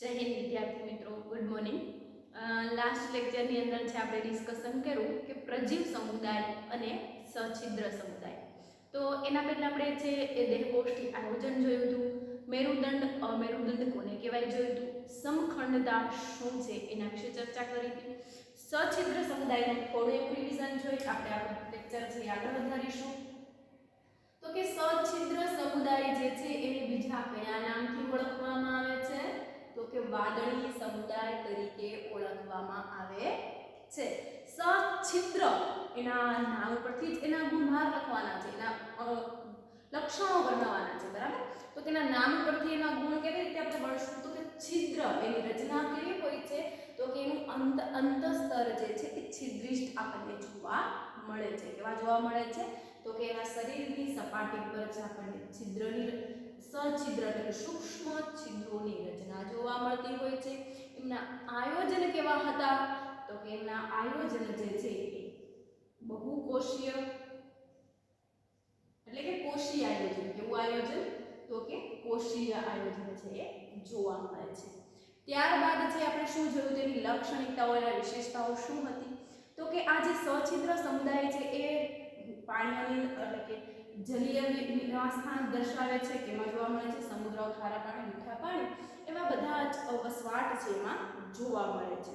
જય હિન્દ વિદ્યાર્થી મિત્રો, ગુડ મોર્નિંગ. લાસ્ટ લેક્ચરની અંદર છે આપણે ડિસ્કશન કર્યું કે પ્રજીવ સમુદાય અને સછિદ્ર સમુદાય. તો એના પહેલાં આપણે છે એ દેહકોષ્ઠી આયોજન જોયું હતું, મેરુદંડ અમેરુદંડ કોને કહેવાય જોયું હતું, સમખંડતા શું છે એના વિશે ચર્ચા કરી હતી. સછિદ્ર સમુદાયનું થોડું એવું રિવિઝન જોઈ આપણે આપણું લેક્ચર છે આગળ વધારીશું. તો કે સછિદ્ર સમુદાય જે છે એને બીજા કયા નામથી ઓળખવામાં આવે છે? તો કે વાદળી સમુદાય તરીકે ઓળખવામાં આવે છે. સછિદ્ર એના નામ પરથી જ એના ગુણભાર લખવાના છે, એના લક્ષણો વર્ણવવાના છે, બરાબર? તો તેના નામ પરથી એના ગુણ કેવી રીતે આપણે મળશું? તો કે છિદ્ર એની રચના કેવી હોય છે? તો કે એનું અંતસ્તર જે છે એ છિદ્રિષ્ટ આપણને જોવા મળે છે. કેવા જોવા મળે છે? તો કે એના શરીરની સપાટી પર જ આપણને છિદ્રની સછિદ્ર એટલે સૂક્ષ્મ છિદ્રોની રચના જોવા મળતી હોય છે. એમના આયોજન કેવા હતા? તો કે એમના આયોજન જે છે એ બહુકોષીય એટલે કે કોષીય આયોજન. કેવું આયોજન? તો કે કોષીય આયોજન છે એ જોવા મળે છે. ત્યારબાદ છે આપણે શું જોયું? તેની લાક્ષણિકતાઓ અને વિશેષતાઓ શું હતી? તો કે આ જે સછિદ્ર સમુદાય છે એ પાણીની એટલે કે જલીય નિવાસસ્થાન દર્શાવે છે. કેમાં જોવા મળે છે? સમુદ્ર, ખારા પાણી, મીઠા પાણી એવા બધા જ વસવાટ છે એમાં જોવા મળે છે.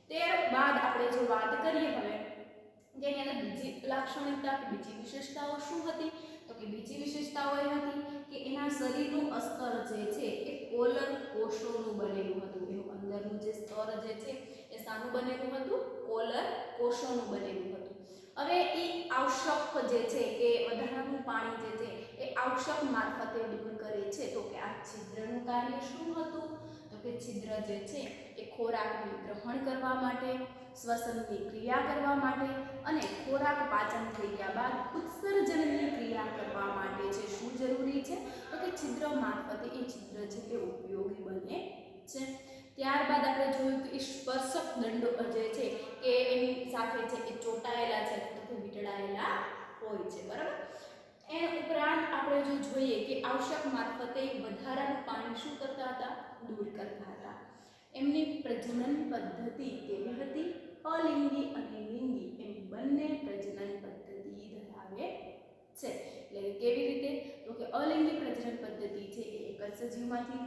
ત્યારબાદ આપણે જો વાત કરીએ હવે કે એની અંદર બીજી લાક્ષણિકતા કે બીજી વિશેષતાઓ શું હતી? તો કે બીજી વિશેષતાઓ એ હતી કે એના શરીરનું અસ્તર જે છે એ કોલર કોષોનું બનેલું હતું. એનું અંદરનું જે સ્તર જે છે એ શાનું બનેલું હતું? કોલર કોષોનું બનેલું હતું. હવે એ આવશ્યક જે છે કે વધારાનું પાણી જે છે એ આવશ્યક મારફતે દૂર કરે છે. તો કે આ છિદ્રનું કાર્ય શું હતું? તો કે છિદ્ર જે છે એ ખોરાકને ગ્રહણ કરવા માટે, શ્વસનની ક્રિયા કરવા માટે અને ખોરાક પાચન થઈ ગયા બાદ ઉત્સર્જનની ક્રિયા કરવા માટે છે શું જરૂરી છે? તો કે છિદ્ર મારફતે એ છિદ્ર છે એ ઉપયોગી બને છે. ત્યારબાદ આપણે જોયું કે સ્પર્શક દંડો જે છે કે એની સાથે છે એ ચોંટાયેલા છે તો કે વીંટળાયેલા હોય છે, બરાબર? એ ઉપરાંત આપણે જો જોઈએ કે આવશ્યક મારફતે વધારાનું પાણી શું કરતા હતા? દૂર કરતા હતા. એમની પ્રજનન પદ્ધતિ કેવી હતી? અલિંગી અને લિંગી એમ બંને પ્રજનન પદ્ધતિ ધરાવે છે. એટલે કેવી રીતે? તો કે અલિંગી પ્રજનન પદ્ધતિ છે એ એક જ સજીવમાંથી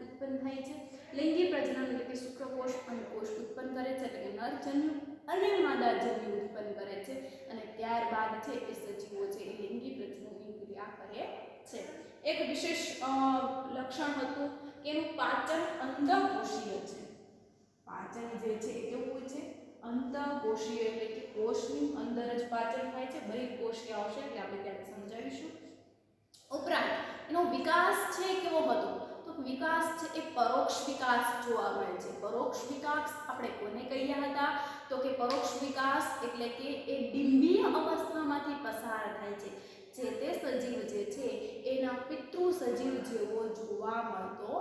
ઉત્પન્ન થાય છે. લિંગી પ્રજનન એટલે કે શુક્રકોષ અને કોષ ઉત્પન્ન કરે છે, એટલે કે નરજન્યુ અને માદાજન્યુ ઉત્પન્ન કરે છે અને ત્યારબાદ છે એ સજીવો છે એ લિંગી પ્રજનનની ક્રિયા કરે છે. એક વિશેષ લક્ષણ હતું કે એનું પાચન અંતઃકોષીય છે. પાચન જે છે એ કેવું હોય છે? અંતઃકોષીય એટલે કે કોષની અંદર જ પાચન થાય છે. બહિર્કોષીય આવશે એટલે આપણે ત્યારે સમજાવીશું. ઉપરાંત એનો વિકાસ છે કેવો હતો? તો વિકાસ છે એ પરોક્ષ વિકાસ જોવા મળે છે. પરોક્ષ વિકાસ આપણે કોને કહ્યા હતા? તો કે પરોક્ષ વિકાસ એટલે કે એ ડિંબીય અવસ્થામાંથી પસાર થાય છે. જે તે સજીવ જે છે એના પિતૃ સજીવ જેવો જોવા મળતો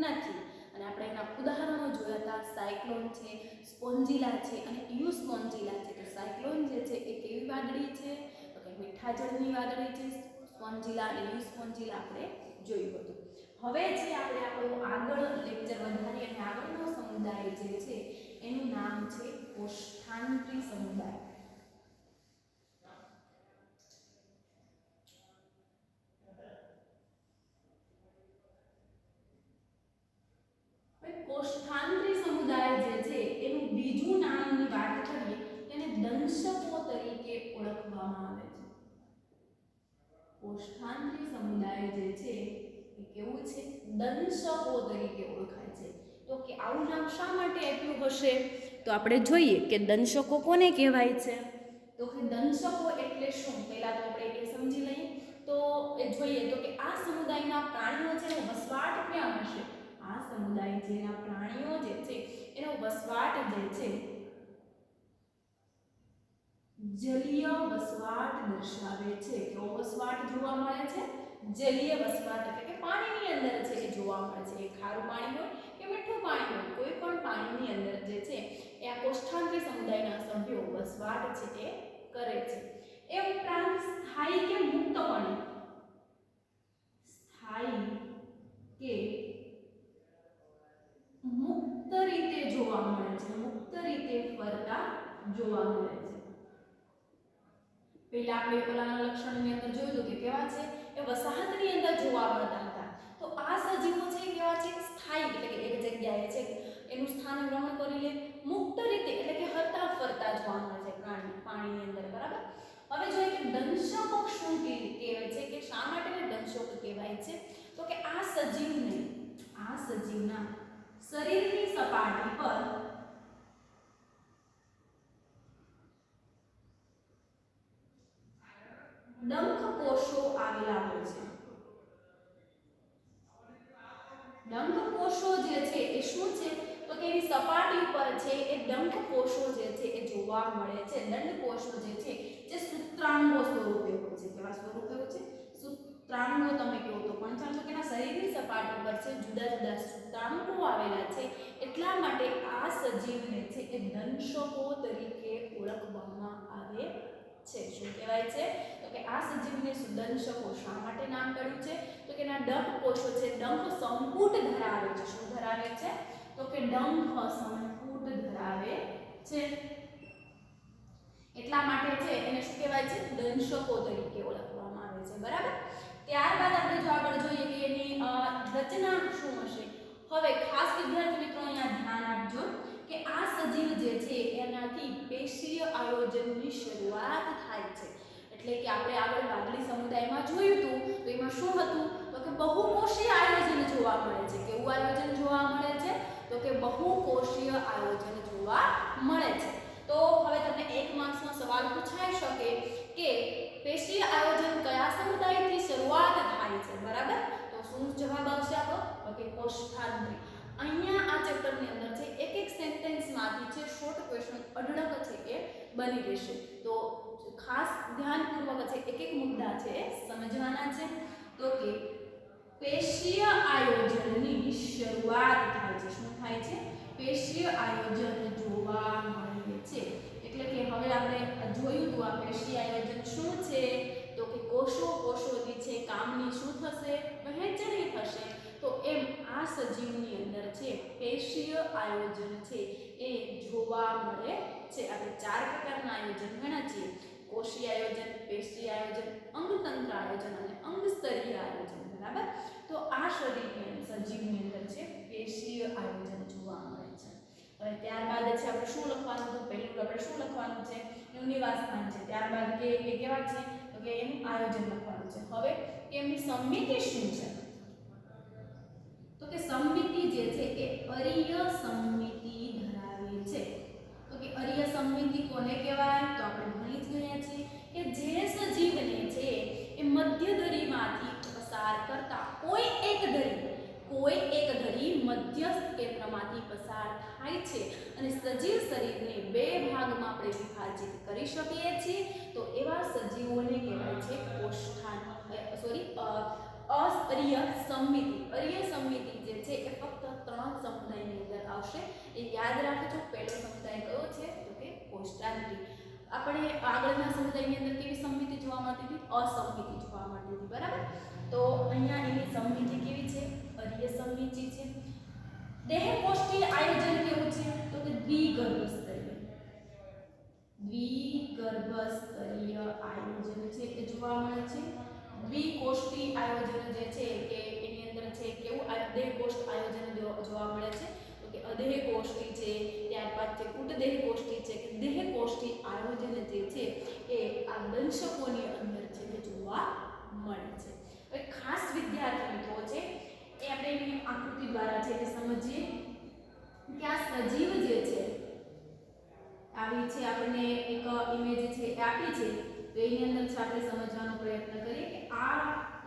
નથી. અને આપણે એના ઉદાહરણો જોયા હતા. સાયક્લોન છે, સ્પોન્જીલા છે અને યુસ્પોન્જીલા છે. તો સાયક્લોન જે છે એ કેવી વાદળી છે? તો કે મીઠા જળની વાદળી છે. સ્પોન્જીલા અને યુસ્પોન્જીલા આપણે જોયું હતું. હવે જે આપણે આપણું આગળ લેક્ચર વધારીએ અને આગળનો સમુદાય જે છે એનું નામ છે કોષ્ઠાંત્રી સમુદાય. કોષ્ઠાંત્રી સમુદાય જે છે એનું બીજું નામની વાત કરીએ તેને દંશકો તરીકે ઓળખવામાં આવે છે. કોષ્ઠાંત્રી સમુદાય જે છે એ કેવું છે? દંશકો તરીકે ઓળખાય છે. તો કે આવું નામ શા માટે આપ્યું હશે? તો આપણે જોઈએ કે દંશકો કોને કહેવાય છે? તો કે દંશકો એટલે શું? પહેલા તો આપણે એ સમજી લઈએ. તો એ જોઈએ તો કે આ સમુદાયના પ્રાણીઓ છે એનો વસવાટ ક્યાં હશે? આ સમુદાય જેના પ્રાણીઓ જે છે એનો વસવાટ જે છે જલીય વસવાટ દર્શાવે છે. કેવો વસવાટ જોવા મળે છે? જલીય વસવાટ એટલે કે પાણીની અંદર છે એ જોવા મળે છે. એ ખારું પાણી હોય કે મીઠું પાણી હોય, કોઈ પણ પાણીની અંદર જે છે એ આ કોષ્ઠાંત્રી સમુદાયના સભ્યો વસવાટ છે એ કરે છે. એ ઉપરાંત સ્થાયી કે મુક્તપણે સ્થાયી કે છે, મુક્ત રીતે ફરતા જોવા મળે છે. પહેલા આપણે ઓલાના લક્ષણની અંદર જોયું કે કેવા છે એ વસાહતની અંદર જોવા મળતા હતા. તો આ સજીવો છે કેવા છે સ્થાયી એટલે કે એક જગ્યાએ છે એનું સ્થાન ગ્રહણ કરી લે, મુક્ત રીતે એટલે કે હરતા ફરતા જોવા મળે છે પાણીની અંદર. બરાબર. હવે જોઈએ કે દંશકો શું કહેવાય છે કે શા માટે દંશક કહેવાય છે? તો કે આ સજીવના શરીરની સપાટી પર ડંખ કોષો આવેલા હોય છે. ડંખ કોષો જે છે એ શું છે? તો કે એની સપાટી ઉપર છે એ ડંખ કોષો જે છે એ જોવા મળે છે. દંડ કોષો જે છે જે સૂત્રાંગો સ્વરૂપે હોય છે. કેવા સ્વરૂપે હોય છે? સૂત્રાંગો તમે કહો તો પણ ચાલો કે એના શરીરની સપાટી પર છે જુદા જુદા સૂત્રાંગો આવેલા છે. એટલા માટે આ સજીવને છે એ દંશકો તરીકે ઓળખવામાં આવે છે. શું કહેવાય છે? તો કે આ સજીવને દંશકો શા માટે નામ પડ્યું છે? તો કે એના ડંખ કોષો છે ડંખ સંપુટ ધરાવે છે. શું ધરાવે છે? તો કે ડંખ સંપુટ ધરાવે છે. એટલા માટે છે એને શું કહેવાય છે? દંશકો તરીકે ઓળખવામાં આવે છે. બરાબર. ત્યારબાદ આપણે જો આગળ જોઈએ કે એની રચના શું હશે. હવે ખાસ વિદ્યાર્થી મિત્રો અહીંયા ધ્યાન આપજો કે આ સજીવ જે છે એનાથી પેશીય આયોજનની શરૂઆત થાય છે. એટલે કે આપણે આગળ વાદળી સમુદાયમાં જોયું હતું તો એમાં શું હતું? તો કે બહુકોષીય આયોજન જોવા મળે છે. કેવું આયોજન જોવા મળે છે? તો કે બહુકોષીય આયોજન જોવા મળે છે. તો હવે તમને 1 માર્ક્સનો સવાલ પૂછાઈ શકે કે પેશીય આયોજન કયા સમુદાયથી શરૂઆત થાય છે? બરાબર. તો શું જવાબ આવશે આપણો? તો કે કોષ્ઠાંત્રી. અહીંયા આ ચેપ્ટરની અંદર છે એક સેન્ટેન્સમાંથી છે શોર્ટ ક્વેશ્ચન અઢળક છે એ બની રહેશે. તો ખાસ ધ્યાનપૂર્વક છે એક મુદ્દા છે સમજવાના છે. તો કે પેશીય આયોજનની શરૂઆત થાય છે. શું થાય છે? પેશીય આયોજન જોવા મળે છે. એટલે કે હવે આપણે જોયું હતું આ પેશીય આયોજન શું છે? તો કે કોષોથી છે કામની શું થશે? વહેંચણી થશે. તો એમ આ સજીવની અંદર છે પેશીય આયોજન છે એ જોવા મળે છે. આપણે 4 પ્રકારના આયોજન ગણ્યા છીએ: કોષીય આયોજન, પેશીય આયોજન, અંગતંત્ર આયોજન અને અંગસ્તરીય આયોજન. બરાબર. તો આ સજીવની અંદર છે પેશીય આયોજન જોવા મળે છે. હવે ત્યારબાદ છે આપણે શું લખવાનું હતું? પહેલું આપણે શું લખવાનું છે? એનું નિવાસસ્થાન છે. ત્યારબાદ કે એ કેવા છે? તો કે એનું આયોજન લખવાનું છે. હવે એમની સમિતિ શું છે? તો કે સમિતિ જે છે એ અરીય સમિતિ ધરાવે છે. તો કે અરીય સમિતિ કોને કહેવાય? તો આપણે ભણી જ ગયા છીએ કે જે સજીવને છે એ મધ્ય ધરીમાંથી પસાર કરતા કોઈ એક ધરી મધ્યસ્થ કેન્દ્રમાંથી પસાર થાય છે અને સજીવ શરીરને 2 ભાગમાં આપણે વિભાજિત કરી શકીએ છીએ. તો એવા સજીવોને કહેવાય છે અરીય સમિતિ. અરીય સમિતિ જે છે એ ફક્ત 3 સમુદાયની અંદર આવશે. એ યાદ રાખજો. પહેલો સમુદાય કયો છે? તો કે કોષ્ઠાંત્રી. આપણે આગળના સમુદાયની અંદર કેવી સમિતિ જોવા મળતી હતી? અસમિતિ જોવા મળતી હતી. બરાબર. તો અહીંયા એની સમિતિ કેવી છે? અરીય સમિતિ છે. દેહકોષ્ઠીય આયોજન કેવું છે? તો કે દ્વિગર્ભસ્તરીય આયોજન છે એ જોવા મળે છે. દ્વિકોષ્ઠી આયોજન જે છે કે એની અંદર છે કેવું દેહકોષ્ઠ આયોજન જોવા મળે છે? તો કે અદેહકોષ્ઠી છે, ત્યારબાદ છે કુટદેહકોષ્ઠી છે કે દેહકોષ્ઠી આયોજન જે છે એ આ દંશકોની અંદર છે એ જોવા મળે છે. હવે ખાસ વિદ્યાર્થી મિત્રો છે એ આપણે એની આકૃતિ દ્વારા છે કે સમજીએ કે આ સજીવ જે છે આવી છે આપણને એક ઇમેજ છે એ આપી છે. તો એની અંદર છે આપણે સમજવાનો પ્રયત્ન કરીએ કે આ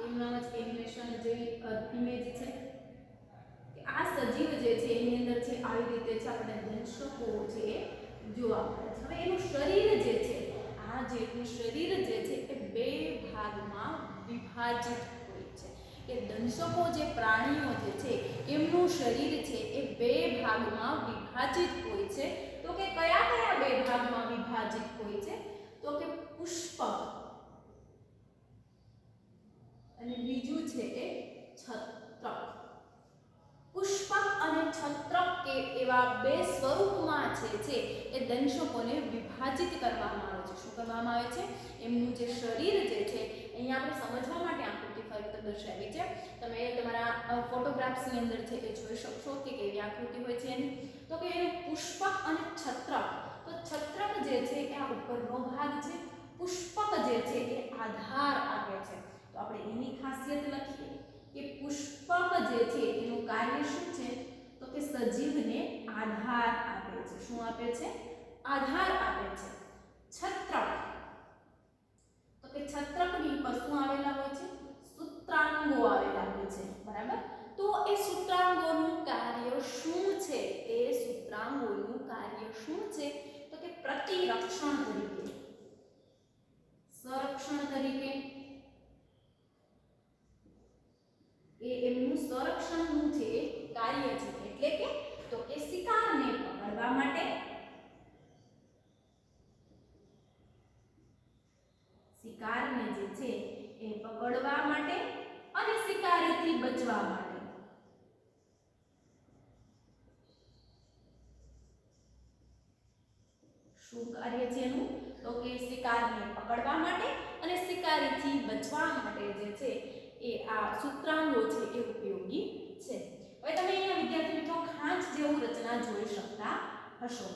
એમનામાં જ એનિમેશન જેવી ઇમેજ છે કે આ સજીવ જે છે એની અંદર છે આવી રીતે છે આપણે દંશકો છે જોવા મળે છે. હવે એનું શરીર જે છે આ જેનું શરીર જે છે એ 2 ભાગમાં વિભાજિત હોય છે. કે દંશકો જે પ્રાણીઓ જે છે એમનું શરીર છે એ 2 ભાગમાં વિભાજિત હોય છે. તો કે કયા 2 ભાગમાં વિભાજિત હોય છે? તો કે પુષ્પક અને બીજું છે એ છત્રક. પુષ્પક અને છત્રક કે એવા બે સ્વરૂપમાં છે એ દંશકોને વિભાજિત કરવામાં આવે છે. શું કરવામાં આવે છે? એમનું જે શરીર જે છે, અહીંયા આપણે સમજવા માટે આકૃતિ ફક્ત દર્શાવી છે. તમે તમારા ફોટોગ્રાફ્સની અંદર છે એ જોઈ શકશો કે કેવી આકૃતિ હોય છે એની. તો કે એનું પુષ્પક અને છત્રક. તો છત્રક જે છે એ આ ઉપરનો ભાગ છે, પુષ્પક જે છે એ આધાર આપે છે. તો આપણે એની ખાસિયત લખીએ કે પુષ્પક જે છે એનું કાર્ય શું છે? તો કે સજીવને આધાર આપે છે. શું આપે છે? આધાર આપે છે. છત્રક, તો કે છત્રકની ઉપર શું આવેલા હોય છે? સૂત્રાંગો આવેલા હોય છે. બરાબર. તો એ સૂત્રાંગોનું કાર્ય શું છે? એ સૂત્રાંગોનું કાર્ય શું છે? તો કે પ્રતિરક્ષણ તરીકે, સંરક્ષણ તરીકે, એ એમનું સંરક્ષણનું છે કાર્ય છે. એટલે કે તો કે શિકારને પકડવા માટે, શિકારને જે છે એ પકડવા માટે અને શિકારીથી બચવા માટે. શું કાર્ય છે એનું? તો કે શિકારને પકડવા માટે અને શિકારીથી બચવા માટે જે છે એ આ સૂત્રાંગો છે એ ઉપયોગી છે. હવે તમે અહીંયા વિદ્યાર્થી મિત્રો ખાંચ જેવું રચના જોઈ શકતા હશો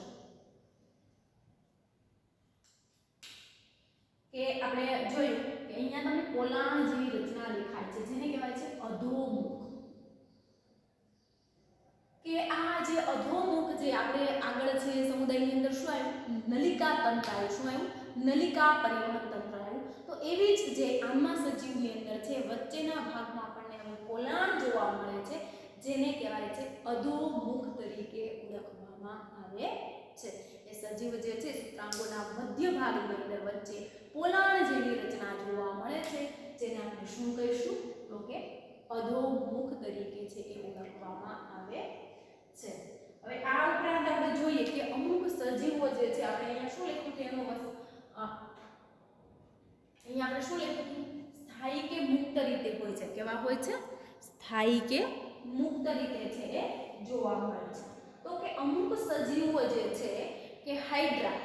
કે આપણે જોયું કે અહીંયા તમને પોલાણ જેવી રચના દેખાય છે, જેને કહેવાય છે અધોમુખ. કે આ જે અધોમુખ જે આપણે આગળ છે સમુદાયની અંદર શું આવ્યું? નલિકા તંત્ર આવ્યું. શું આવ્યું? નલિકા પરિવહન તંત્ર આવ્યું. તો એવી જ જે આમા સજીવની અંદર છે વચ્ચેના ભાગમાં આપણને હવે પોલાણ જોવા મળે છે, જેને કહેવાય છે અધોમુખ તરીકે ઓળખવામાં આવે છે. એ સજીવ જે છે સૂત્રાંગોના મધ્ય ભાગની અંદર વચ્ચે પોલાણ જેવી રચના જોવા મળે છે, જેને આપણે શું કહીશું? તો કે અધોમુખ તરીકે છે એ ઓળખવામાં આવે છે. હવે આ ઉપરાંત આપણે જોઈએ કે અમુક સજીવો જે છે, આપણે અહીંયા શું લખ્યું છે એનો અહીંયા આપણે શું લખ્યું? સ્થાયી કે મુક્ત રીતે હોય છે. કેવા હોય છે? સ્થાયી કે મુક્ત રીતે છે એ જોવા મળે છે. તો કે અમુક સજીવો જે છે કે હાઇડ્રા,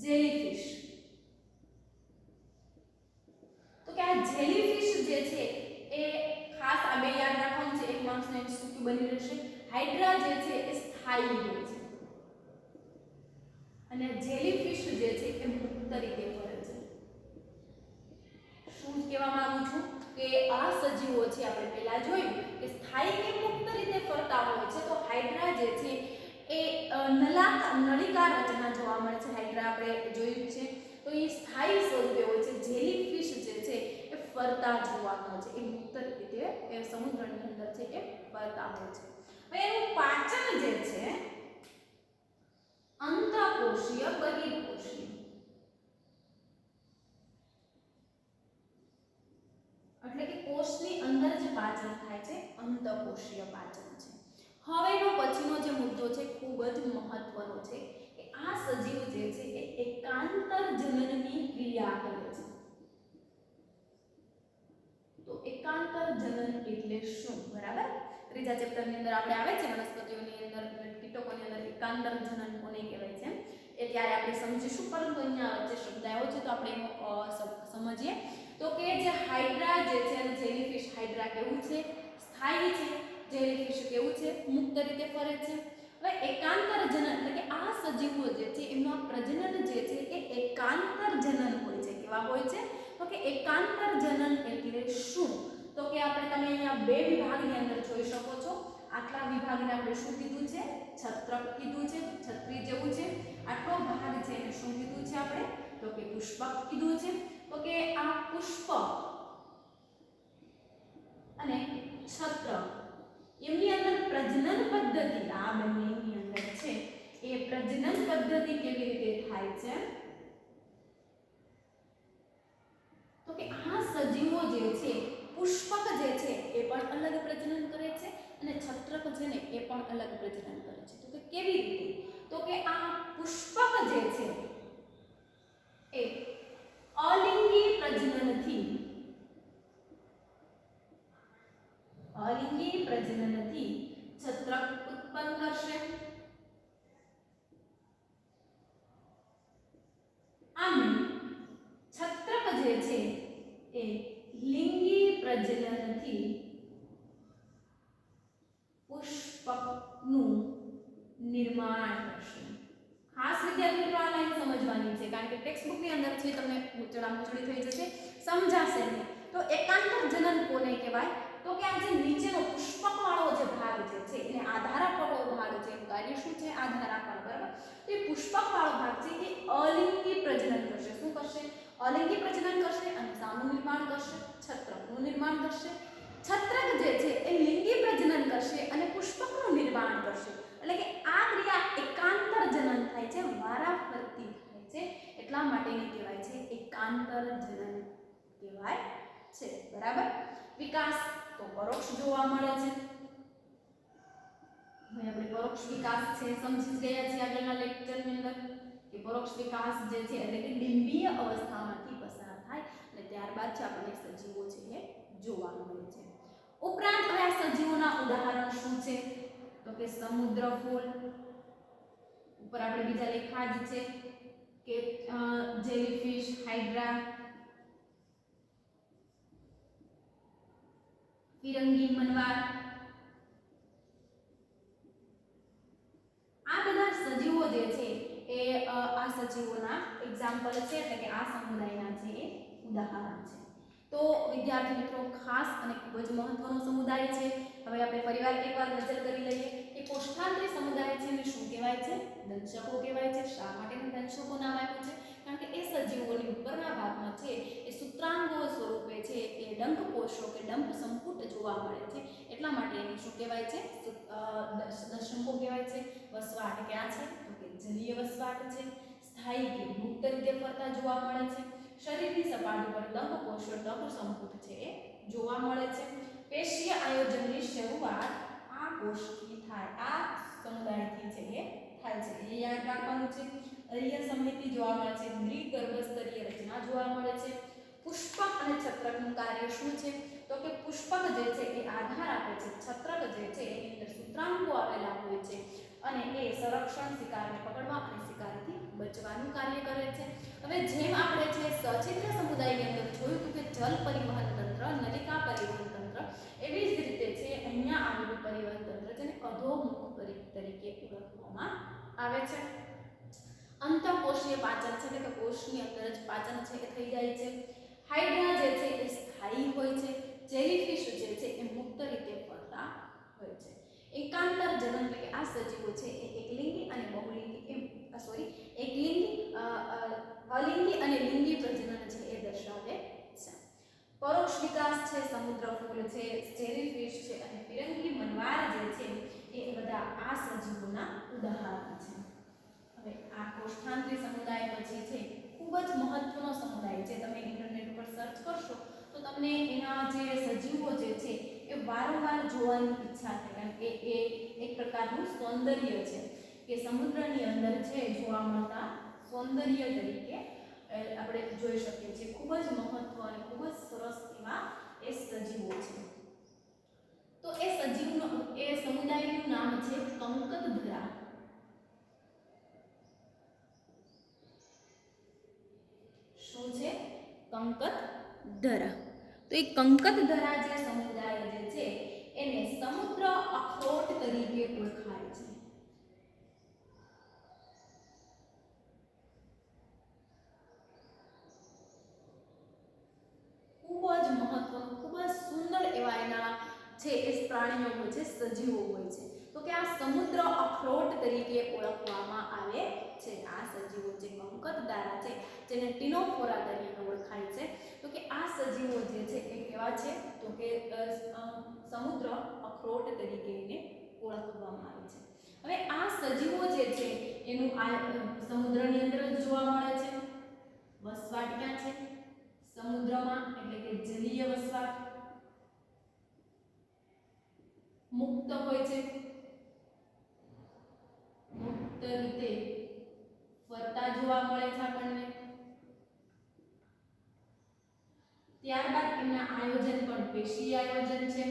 જેલીફિશ, તો કે આ જેલીફિશ જે છે એ ખાસ આ બે યાદ રાખવાનું છે. એક માર્ક્સને સૂકી બની રહેશે. હાઇડ્રા જે છે એ સ્થાયી હોય છે અને જેલીફિશ જે છે એ મુક્ત રીતે ફરે છે. શું કહેવા માંગુ છું કે આ સજીવો છે આપણે પહેલા જોયું કે સ્થાયી કે મુક્ત રીતે ફરતા હોય છે. તો હાઇડ્રા જે છે એ નલિકા રચના જોવા મળે છે. હાઇડ્રા આપણે જોયું છે. તો એ સ્થાયી સ્વરૂપે હોય છે. જેલીફિશ જે છે એ ફરતા જોવા મળે છે. એ મુક્ત રીતે એ સમુદ્રની અંદર છે એ ફરતા હોય છે. હવે એનું પાચન જે છે અંતઃકોષીય, બહિર્કોષીય, એટલે કે કોષની અંદર જે પાચન થાય છે અંતઃકોષીય પાચન છે. હવેનો પછીનો જે મુદ્દો છે ખૂબ જ મહત્વનો છે કે આ સજીવ જે છે એ એકાંતર જનનની ક્રિયા કરે છે. તો એકાંતર જનન એટલે શું? બરાબર. ત્રીજા ચેપ્ટરની અંદર આપણે આવે છે વનસ્પતિઓની અંદર, કીટકોની અંદર એકાંતર જનન કોને કહેવાય છે એ ત્યારે આપણે સમજીશું. પરંતુ અહીંયા વચ્ચે શબ્દ આવ્યો છે તો આપણે એનો સમજીએ. તો કે જે હાઇડ્રા જે છે અને જેલીફિશ, હાઇડ્રા કેવું છે? સ્થાયી છે. જેલીફિશ કેવું છે? મુક્ત રીતે ફરે છે. હવે એકાંતર જનન એટલે કે આ સજીવો જે છે એમનું પ્રજનન જે છે એ એકાંતર જનન હોય છે. કેવા હોય છે? તો કે એકાંતર જનન એટલે શું? તો કે આપણે તમે અહીંયા બે વિભાગની અંદર જોઈ શકો છો. આટલા વિભાગને આપણે શું કીધું છે? છત્રક કીધું છે, છત્રી જેવું છે. આટલો ભાગ છે એને શું કીધું છે આપણે? તો કે પુષ્પક કીધું છે. તો કે આ પુષ્પક અને છત્રક એમની અંદર પ્રજનન પદ્ધતિ, આ બંનેની અંદર છે એ પ્રજનન પદ્ધતિ કેવી રીતે થાય છે? તો કે આ સજીવો જે છે પુષ્પક જે છે એ પણ અલગ પ્રજનન કરે છે અને છત્રક છે ને એ પણ અલગ પ્રજનન કરે છે. તો કે કેવી રીતે? તો કે આ પુષ્પક જે છે એ અલિંગી પ્રજનનથી જે છે એ લિંગી પ્રજનનથી પુષ્પકનું નિર્માણ કરશે. ખાસ વિદ્યાર્થી મિત્રો આ લાઈન સમજવાની છે, કારણ કે ટેક્સ્ટ બુક ની અંદર છે તમને મૂંચડી થઈ જશે, સમજાશે નહીં. તો એકાંતર જનન કોને કહેવાય? તો કે આ જે નીચેનો પુષ્પક વાળો જે ભાગ જે છે એને આધાર આપવાનો ભાગ છે, કાર્ય શું છે? આધાર આપવાનો. બરાબર. તો એ પુષ્પક વાળો ભાગ છે એ અલિંગી પ્રજનન કરશે. શું કરશે? અલિંગી પ્રજનન કરશે અને શાનું નિર્માણ કરશે? છત્રકનું નિર્માણ કરશે. છત્રક જે છે એ લિંગી પ્રજનન કરશે અને પુષ્પકનું નિર્માણ કરશે. એટલે કે આ ક્રિયા એકાંતર જનન થાય છે, વારાફરતી થાય છે, એટલા માટે એને કહેવાય છે એકાંતર જનન કહેવાય છે. બરાબર. વિકાસ તો પરોક્ષ જોવા મળે છે. હવે આપણે પરોક્ષ વિકાસ છે સમજી ગયા છીએ આગળના લેક્ચરની અંદર કે પરોક્ષ વિકાસ જે છે એટલે કે ડિંબીય અવસ્થામાંથી પસાર થાય અને ત્યારબાદ છે આપણને સજીવો છે એ જોવા મળે છે. ઉપરાંત હવે આ સજીવોના ઉદાહરણ શું છે? તો કે સમુદ્ર ફૂલ, ઉપર આપણે બીજા લેખા જ છે કે જેલીફિશ, હાઇડ્રા, ફિરંગી મનવાર, આ બધા સજીવો જે છે એ આ સજીવોના એક્ઝામ્પલ છે, એટલે કે આ સમુદાયના છે એ ઉદાહરણ છે. તો વિદ્યાર્થી મિત્રો ખાસ અને ખૂબ જ મહત્વનો સમુદાય છે. હવે આપણે ફરીવાર એકવાર નજર કરી લઈએ કે કોષ્ઠાંતરી સમુદાય છે એને શું કહેવાય છે? દંશકો કહેવાય છે. શા માટે દંશકો નામ આપ્યું છે? કારણ કે એ સજીવોની ઉપરના ભાગમાં છે એ સૂત્રાંગો સ્વરૂપે છે એ ડંખ કોષો કે ડંખ સંપુટ જોવા મળે છે, એટલા માટે એને શું કહેવાય છે? દંશકો કહેવાય છે. વસવાટ ક્યાં છે? તો કે જલીય વસવાટ છે. સ્થાયી કે મુક્ત રીતે ફરતા જોવા મળે છે. શરીરની સપાટી પર ડંખ કોષો ડંખ સંપુટ છે એ જોવા મળે છે. પેશીય આયોજનની શરૂઆત આ કોષથી થાય, આ સમુદાયથી છે એ થાય છે. એ યાદ રાખવાનું છે. અરીય સમિતિ જોવા મળે છે. દ્વિગર્ભસ્તરીય રચના જોવા મળે છે. પુષ્પક અને છત્રકનું કાર્ય શું છે? તો કે પુષ્પક જે છે એ આધાર આપે છે, છત્રક જે છે એની અંદર સૂત્રાંકો આવેલા હોય છે અને એ સંરક્ષણ, શિકારને પકડવા અને શિકારથી બચવાનું કાર્ય કરે છે. હવે જેમ આપણે છે સચિત્ર સમુદાયની અંદર જોયું કે જલ પરિવહન તંત્ર, નલિકા પરિવહન તંત્ર, એવી જ રીતે છે અહીંયા આવેલું પરિવહન તંત્ર જેને અધોમુખ તરીકે ઓળખવામાં આવે છે. અંતઃકોષીય પાચન છે, એટલે કે કોષની અંદર જ પાચન છે એ થઈ જાય છે. હાઇડ્રા જે છે એ સ્થાયી હોય છે. જેલીફિશ જે છે એ મુક્ત રીતે ફરતા હોય છે. એકાંતર જનન એટલે કે આ સજીવો છે એ એકલિંગી અને બહુલિંગી અલિંગી અને લિંગી પ્રજનન છે એ દર્શાવે છે. પરોક્ષ વિકાસ છે સમુદ્ર ફૂલ છે, જેલીફિશ છે અને ફિરંગી મનવાર જે છે એ બધા આ સજીવોના ઉદાહરણ છે. હવે આ કોષ્ઠાંતરી સમુદાય પછી છે ખૂબ જ મહત્વનો સમુદાય છે. તમે ઇન્ટરનેટ પર સર્ચ કરશો તો તમને એના જે સજીવો જે છે એ વારંવાર જોવાની ઈચ્છા થાય, કારણ કે એ એક પ્રકારનું સૌંદર્ય છે કે સમુદ્રની અંદર છે જોવા મળતા સૌંદર્ય તરીકે આપણે જોઈ શકીએ છીએ. ખૂબ જ મહત્વ અને ખૂબ જ સરસ એવા એ સજીવો છે. તો એ સમુદાયનું નામ છે કંકતધરા. શું છે? કંકતધરા. તો એ કંકતધરા જે સમુદાય જે છે એને સમુદ્ર અખરોટ તરીકે ઓળખાય છે. ખૂબ જ મહત્વનું, ખૂબ જ સુંદર એવા એના છે એ પ્રાણીઓ હોય છે, સજીવો હોય છે. તો કે આ સમુદ્ર અખરોટ તરીકે ઓળખવામાં આવે છે. આ સજીવો જે કંકતધારા છે જેને ટીનોફોરા તરીકે ઓળખાય છે, તો કે આ સજીવો જે છે એ કેવા છે? તો કે સમુદ્ર અખરોટ તરીકે એને ઓળખવામાં આવે છે. હવે આ સજીવો જે છે એનું સમુદ્રની અંદર જ જોવા મળે છે. વસવાટ ક્યાં છે? સમુદ્રમાં, એટલે કે જલીય વસવાટ. મુક્ત હોય છે, મુક્ત રીતે ફરતા જોવા મળે છે આપણને. ત્યારબાદ એમના આયોજન પણ પેશીય આયોજન છે.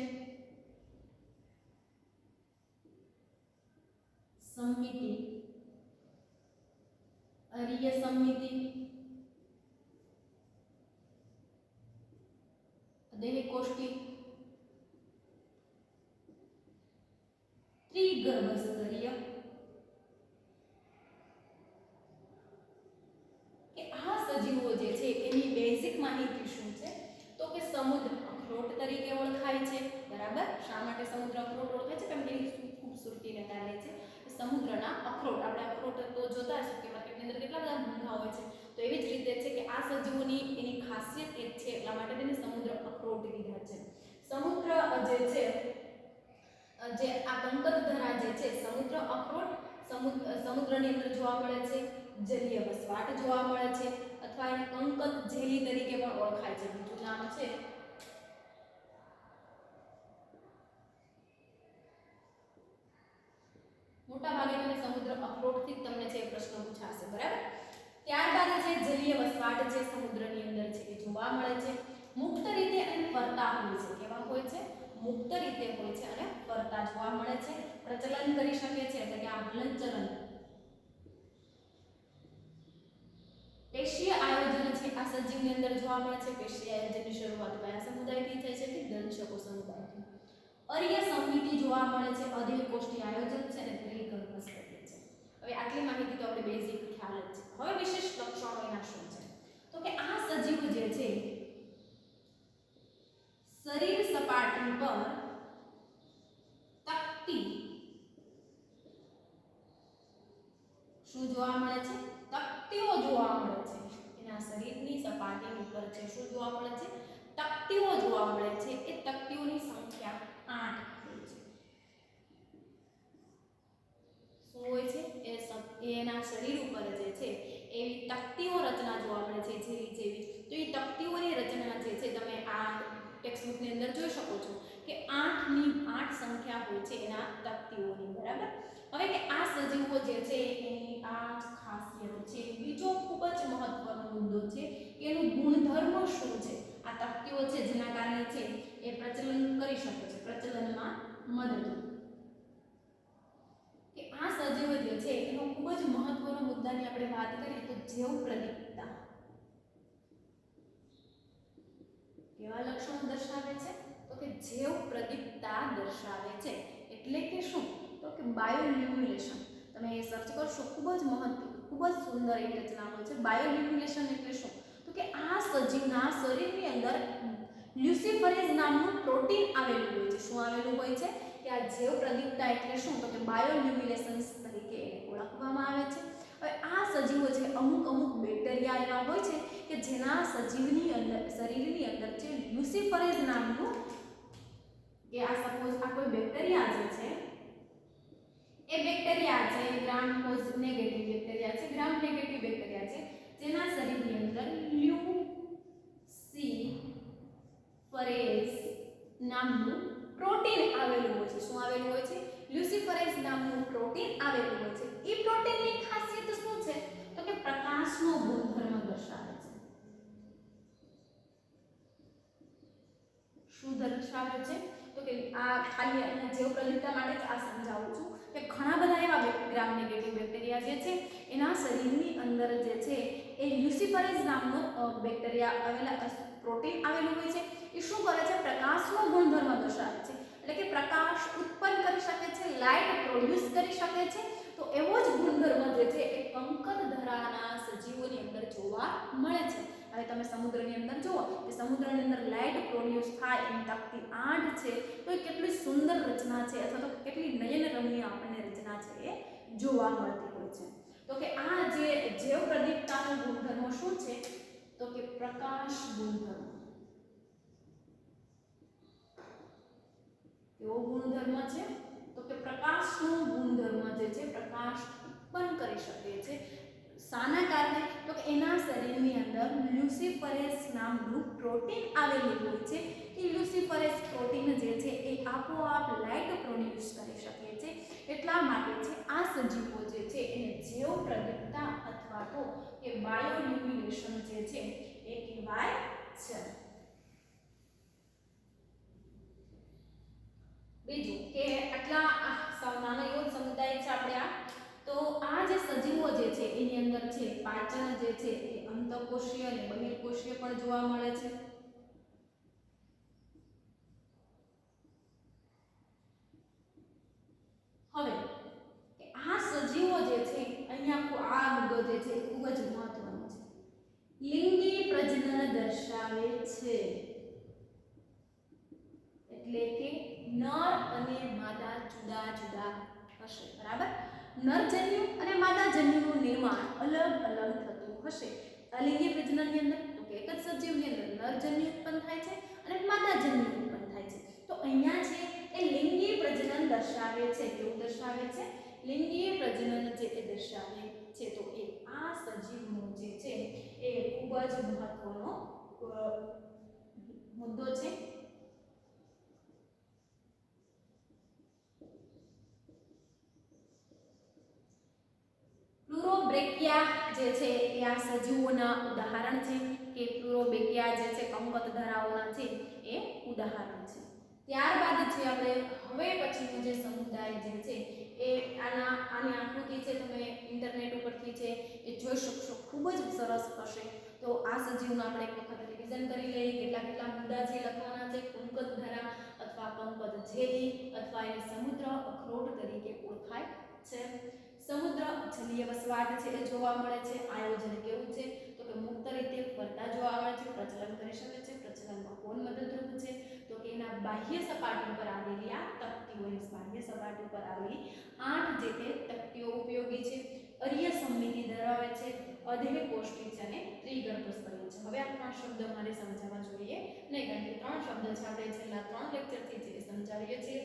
સંમિતિ, અરીય સંમિતિ, દેહકોષ્ઠી, ત્રિગર્ભસ્તરીય કે આ સજીવો જે છે એની બેઝિક માહિતી શું છે તો કે સમુદ્ર અખરોટ તરીકે ઓળખાય છે, બરાબર. શા માટે સમુદ્ર અખરોટ ઓળખાય છે? કારણ કે એની ખૂબસૂરતીને કારણે છે. સમુદ્રના અખરોટ, આપણે અખરોટ તો જોતા હશું કે માર્કેટની અંદર કેટલા બધા મોંઘા હોય છે, તો એવી જ રીતે છે કે આ સજીવોની એની ખાસિયત એ છે, એટલા માટે તેને સમુદ્ર અખરોટ કીધા છે. સમુદ્ર જે છે જે આ કંકતધરા જે છે સમુદ્ર અખરોટ સમુદ્રની અંદર જોવા મળે છે, જલીય વસવાટ જોવા મળે છે, અથવા એને કંકત ઝેલી તરીકે પણ ઓળખાય છે. બીજું નામ છે મોટા ભાગે તમને સમુદ્ર અખરોટથી જ તમને છે પ્રશ્ન પૂછાશે, બરાબર. ત્યારબાદ છે જલીય વસવાટ જે સમુદ્રની અંદર છે એ જોવા મળે છે, મુક્ત રીતે અને ફરતા હોય છે. કેવા હોય છે? મુક્ત રીતે હોય છે અને ફરતા જોવા મળે છે, પ્રચલન કરી શકે છે, એટલે કે આ હલનચલન. પેશીય આયોજન છે આ સજીવની અંદર જોવા મળે છે. પેશીય આયોજનની શરૂઆત કયા સમુદાયથી થાય છે? કે દંશકો સમુદાયથી. અર્ય સંમિતિ જોવા મળે છે, અદેહકોષ્ઠી આયોજન છે અને ત્રિગર્ભસ્તરીય છે. હવે આટલી માહિતી તો આપણે બેઝિક ખ્યાલ જ છે. હવે વિશેષ લક્ષણો એના શું છે તો કે આ સજીવ જે છે શરીર સપાટી પર તકતી શું જોવા મળે છે? તકતીઓ જોવા મળે છે. એના શરીરની સપાટી ઉપર છે શું જોવા મળે છે? તકતીઓ જોવા મળે છે. એ તકતીઓની સંખ્યા 8 હોય છે. શું હોય છે? એના શરીર ઉપર જે છે એવી તકતીઓ રચના જોવા મળે છે, ઝેરી જેવી. તો એ તકતીઓની રચના જે છે તમે આ ટેક્સ્ટબુકની અંદર જોઈ શકો છો કે 8 સંખ્યા હોય છે એના તકતીઓની, બરાબર. હવે કે આ સજીવો જે છે એની આ જ ખાસિયત છે. બીજો ખૂબ જ મહત્વનો મુદ્દો છે કે એનું ગુણધર્મ શું છે. આ તકતીઓ છે જેના કારણે છે એ પ્રચલન કરી શકે છે, પ્રચલનમાં મદદ. કે આ સજીવો જે છે એનો ખૂબ જ મહત્વનો મુદ્દાની આપણે વાત કરીએ તો જૈવ પ્રદીપ્તતા. કેવા લક્ષણો દર્શાવે છે તો કે જૈવ પ્રદીપ્તતા દર્શાવે છે. એટલે કે શું તો કે બાયોલ્યુમિનેશન. તમે એ સર્ચ કરશો, ખૂબ જ સુંદર એક રચના હોય છે. બાયોલ્યુમિનેશન એટલે શું તો કે આ સજીવના શરીરની અંદર લ્યુસિફરેઝ નામનું પ્રોટીન આવેલું હોય છે. શું આવેલું હોય છે કે આ જૈવ પ્રદીપ્તતા એટલે શું તો કે બાયોલ્યુમિનેશન્સ તરીકે એને ઓળખવામાં આવે છે. હવે આ સજીવો છે અમુક બેક્ટેરિયા એવા હોય છે કે જેના સજીવની અંદર શરીરની અંદર જે લ્યુસિફરેઝ નામનું કે આ સપોઝ આ કોઈ બેક્ટેરિયા જે છે એ બેક્ટેરિયા છે ગ્રામ નેગેટિવ બેક્ટેરિયા છે, ગ્રામ નેગેટિવ બેક્ટેરિયા છે જેના શરીરની અંદર લ્યુસિફરેઝ નામનું પ્રોટીન આવેલું હોય છે. શું આવેલું હોય છે? લ્યુસિફરેઝ નામનું પ્રોટીન આવેલું હોય છે. એ પ્રોટીનની ખાસિયત શું છે તો કે પ્રકાશનો ગુણધર્મ દર્શાવે છે. શું દર્શાવે છે તો કે આ ખાલી અને જૈવ પ્રદીપ્તતા માટે જ આ સમજાવું છું કે ઘણા બધા એવા ગ્રામ નેગેટિવ બેક્ટેરિયા જે છે એના શરીરની અંદર જે છે એ લ્યુસિફરેઝ નામનો બેક્ટેરિયા પ્રોટીન આવેલું હોય છે. એ શું કરે છે? પ્રકાશનો ગુણધર્મ દર્શાવે છે. એટલે કે પ્રકાશ ઉત્પન્ન કરી શકે છે, લાઇટ પ્રોડ્યુસ કરી શકે છે. તો એવો જ ગુણધર્મ જે છે એ કંકતધરાના સજીવોની અંદર જોવા મળે છે. હવે તમે સમુદ્રની અંદર જુઓ કે સમુદ્રની અંદર લાઇટ પ્રોડ્યુસ થાય એની તકતી 8 છે, તો એ કેટલી સુંદર રચના છે અથવા તો કેટલી નયનરમ્ય આપણને રચના છે એ જોવા મળતી હોય છે. તો કે આ જે જૈવ પ્રદીપ્તતાનો ગુણધર્મ શું છે તો કે પ્રકાશ ગુણધર્મ. કેવો ગુણધર્મ છે તો કે પ્રકાશનો ગુણધર્મ જે છે પ્રકાશ ઉત્પન્ન કરી શકે છે. શાના કારણે તો કે એના શરીરની અંદર લ્યુસિફરેઝ નામનું પ્રોટીન આવેલું હોય છે. એ લ્યુસિફરેઝ પ્રોટીન જે છે એ આપોઆપ લાઇટ પ્રોડ્યુસ કરી શકે છે. એટલા માટે છે આ સજીવો જે છે એને જૈવ પ્રદીપ્તતા અથવા તો કે બાયોલ્યુમિનેશન જે છે એ કહેવાય છે. બીજું કે આટલા નાના એવો સમુદાય છે આપણે તો આ જે સજીવો જે છે એની અંદર છે પાચન જે છે એ અંતઃકોષીય અને બહિર્કોષીય પણ જોવા મળે છે. દર્શાવે છે, એટલે કે નર અને માદા જુદા જુદા હશે, બરાબર. નરજન્યુ અને માદાજન્યુનું નિર્માણ અલગ અલગ થતું હશે. અલિંગી પ્રજનનની અંદર તો કે એક જ સજીવની અંદર નરજન્યુ ઉત્પન્ન થાય છે અને માદાજન્યુ ઉત્પન્ન થાય છે. તો અહીંયા છે એ લિંગી પ્રજનન દર્શાવે છે. કેવું દર્શાવે છે? લિંગી પ્રજનન જે એ દર્શાવે છે. તો એ આ સજીવનો જે છે એ ખૂબ જ મહત્વનો મુદ્દો છે. પ્લુરોબ્રેકિયા જે છે એ આ સજીવોના ઉદાહરણ છે, કે પ્લુરોબ્રેકિયા જે છે કંકત ધરાવવાના છે એ ઉદાહરણ છે. ત્યારબાદ છે આપણે હવે પછીનો જે સમુદાય જે છે એ આની આકૃતિ છે તમે ઇન્ટરનેટ ઉપરથી છે એ જોઈ શકશો, ખૂબ જ સરસ હશે. તો આ સજીવનું આપણે એક વખત રિવિઝન કરી લઈએ. કેટલા મુદ્દા છે લખવાના છે. કંકત ધરા અથવા કંકત ઝેરી અથવા એ સમુદ્ર અખરોટ તરીકે ઓળખાય છે. સમુદ્ર જલીય વસવાટ છે એ જોવા મળે છે. આયોજન કેવું છે? તો કે મુક્ત રીતે ફરતા જોવા મળે છે. પ્રચલન કરી શકે છે. પ્રચલનમાં કોણ મદદરૂપ છે? તો કે એના બાહ્ય સપાટી પર આવેલી આ તકતીઓની બાહ્ય સપાટી પર આવેલી 8 જે તે તકતીઓ ઉપયોગી છે. અરીય સમમિતિ ધરાવે છે. અધેય કોષ્ટી છે અને ત્રિગર્ભસ્તરીય છે. હવે આ 3 શબ્દ મારે સમજાવવા જોઈએ નહીં, કારણ કે 3 શબ્દ છે આપણે છેલ્લા 3 લેક્ચરથી જે સમજાવીએ છીએ.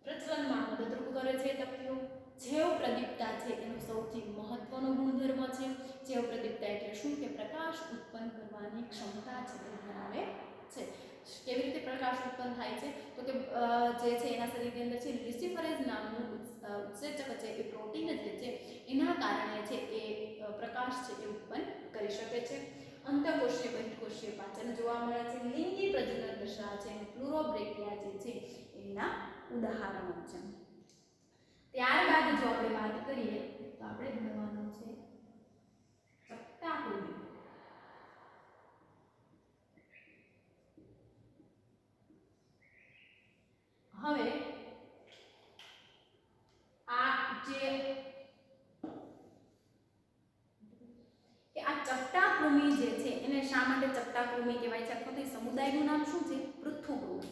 પ્રચલનમાં મદદરૂપ કરે છે તકતીઓ. જૈવ પ્રદીપ્તતા છે એનો સૌથી મહત્વનો ગુણધર્મ છે. જૈવ પ્રદીપ્તતા એટલે શું? કે પ્રકાશ ઉત્પન્ન કરવાની ક્ષમતા છે એ ધરાવે છે. કેવી રીતે પ્રકાશ ઉત્પન્ન થાય છે? તો કે જે છે એના શરીરની અંદર છે લ્યુસિફરેઝ નામનું ઉત્સેચક છે એ પ્રોટીન જે છે એના કારણે છે એ પ્રકાશ છે એ ઉત્પન્ન કરી શકે છે. અંતઃકોષીય બહિર્કોષીય પાચન જોવા મળે છે. લિંગી પ્રજનન દર્શાવે છે. અને પ્લુરોબ્રેકિયા જે છે એના ઉદાહરણો છે. ત્યારબાદ જો આપણે વાત કરીએ તો આપણે ભણવાનું છે ચપટાકૃમિ. હવે આ જે કે આ ચપટાકૃમિ જે છે એને શા માટે ચપટાકૃમિ કહેવાય છે? અથવા તો સમુદાયનું નામ શું છે? પૃથુકૃમિ.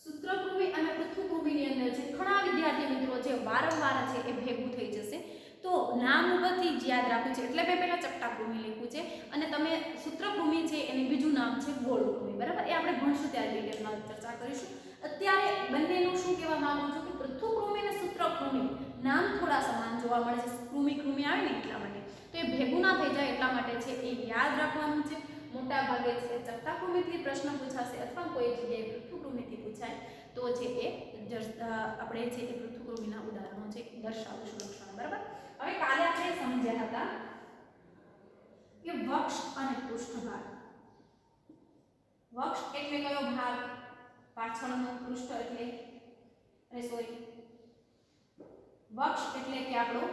સૂત્રકૃમિ અને પૃથુકૃમિની અંદર છે ઘણા વિદ્યાર્થી મિત્રો છે વારંવાર છે એ ભેગું થઈ જશે. તો નામ ઉપરથી જ યાદ રાખવું છે, એટલે મેં પહેલા ચપટાકૃમિ લખ્યું છે અને તમે સૂત્રકૃમિ છે એનું બીજું નામ છે ગોળકૃમિ, બરાબર. એ આપણે ભણશું ત્યારે ડિટેલમાં ચર્ચા કરીશું. અત્યારે બંનેનું શું કહેવા માંગુ છું કે પૃથુકૃમિ અને સૂત્રકૃમિ નામ થોડા સમાન જોવા મળે છે. કૃમિ આવે ને એટલા માટે, તો એ ભેગું ના થઈ જાય એટલા માટે છે એ યાદ રાખવાનું છે. મોટા ભાગે છે ચપટાકૃમિથી પ્રશ્ન પૂછાશે અથવા કોઈ જગ્યાએ પૃથુકૃમિથી પૂછાય તો છે એ આપણે છે એ પૃથુકૃમિના ઉદાહરણો છે દર્શાવીશું લક્ષણો, બરાબર. હવે કાલે આપણે સમજ્યા હતા કે વક્ષ અને પૃષ્ઠભાગ. વક્ષ એટલે કયો ભાગ? પાછળનો. પૃષ્ઠ એટલે વક્ષ એટલે કે આપણો